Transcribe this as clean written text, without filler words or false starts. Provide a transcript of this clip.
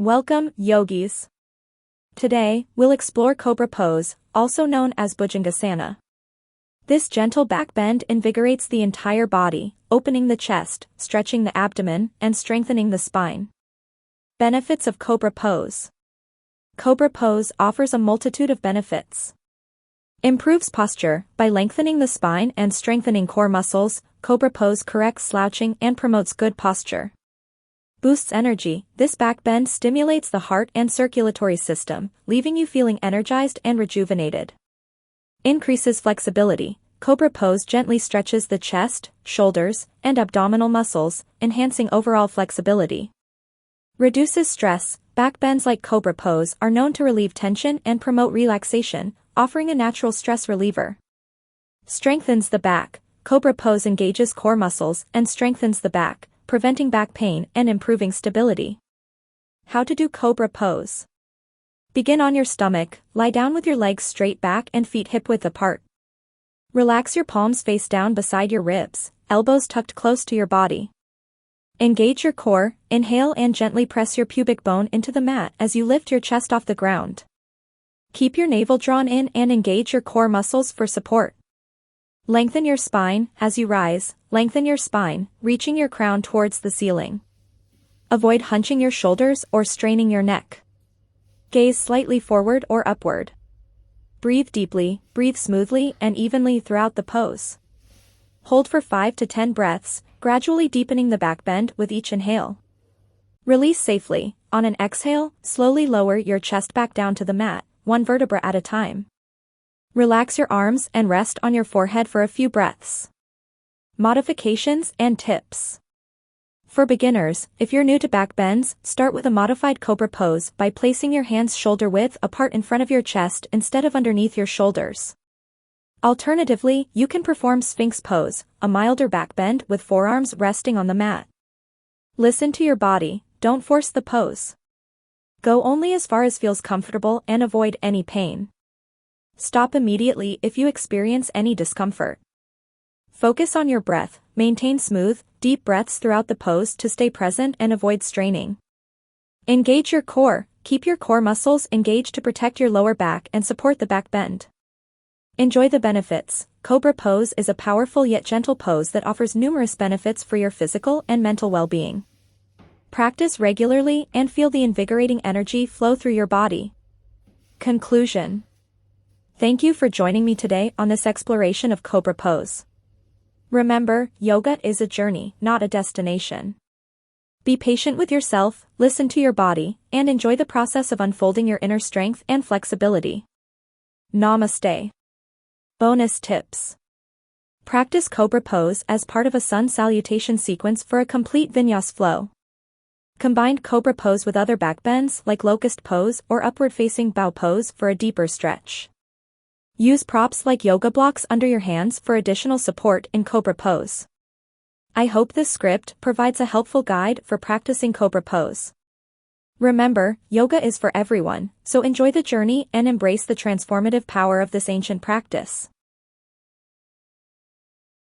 Welcome, yogis. Today, we'll explore Cobra pose, also known as Bhujangasana. This gentle back bend invigorates the entire body, opening the chest, stretching the abdomen, and strengthening the spine. Benefits of Cobra pose. Cobra pose offers a multitude of benefits. Improves posture. By lengthening the spine and strengthening core muscles, Cobra pose corrects slouching and promotes good posture. Boosts energy. This back bend stimulates the heart and circulatory system, leaving you feeling energized and rejuvenated. Increases flexibility. Cobra pose gently stretches the chest, shoulders, and abdominal muscles, enhancing overall flexibility. Reduces stress. Back bends like Cobra pose are known to relieve tension and promote relaxation, offering a natural stress reliever. Strengthens the back. Cobra pose engages core muscles and strengthens the back, preventing back pain and improving stability. How to do Cobra pose. Begin on your stomach, lie down with your legs straight back and feet hip-width apart. Relax your palms face down beside your ribs, elbows tucked close to your body. Engage your core, inhale and gently press your pubic bone into the mat as you lift your chest off the ground. Keep your navel drawn in and engage your core muscles for support. Lengthen your spine. As you rise, lengthen your spine, reaching your crown towards the ceiling. Avoid hunching your shoulders or straining your neck. Gaze slightly forward or upward. Breathe deeply, breathe smoothly and evenly throughout the pose. Hold for 5 to 10 breaths, gradually deepening the back bend with each inhale. Release safely. On an exhale, slowly lower your chest back down to the mat, one vertebra at a time. Relax your arms and rest on your forehead for a few breaths. Modifications and tips. For beginners, if you're new to back bends, start with a modified Cobra pose by placing your hands shoulder width apart in front of your chest instead of underneath your shoulders. Alternatively, you can perform Sphinx pose, a milder back bend with forearms resting on the mat. Listen to your body, don't force the pose. Go only as far as feels comfortable and avoid any pain. Stop immediately if you experience any discomfort. Focus on your breath, maintain smooth, deep breaths throughout the pose to stay present and avoid straining. Engage your core. Keep your core muscles engaged to protect your lower back and support the back bend. Enjoy the benefits. Cobra pose is a powerful yet gentle pose that offers numerous benefits for your physical and mental well-being. Practice regularly and feel the invigorating energy flow through your body. Conclusion. Thank you for joining me today on this exploration of Cobra pose. Remember, yoga is a journey, not a destination. Be patient with yourself, listen to your body, and enjoy the process of unfolding your inner strength and flexibility. Namaste. Bonus tips. Practice Cobra pose as part of a sun salutation sequence for a complete Vinyasa flow. Combine Cobra pose with other back bends like locust pose or upward-facing bow pose for a deeper stretch. Use props like yoga blocks under your hands for additional support in Cobra pose. I hope this script provides a helpful guide for practicing Cobra pose. Remember, yoga is for everyone, so enjoy the journey and embrace the transformative power of this ancient practice.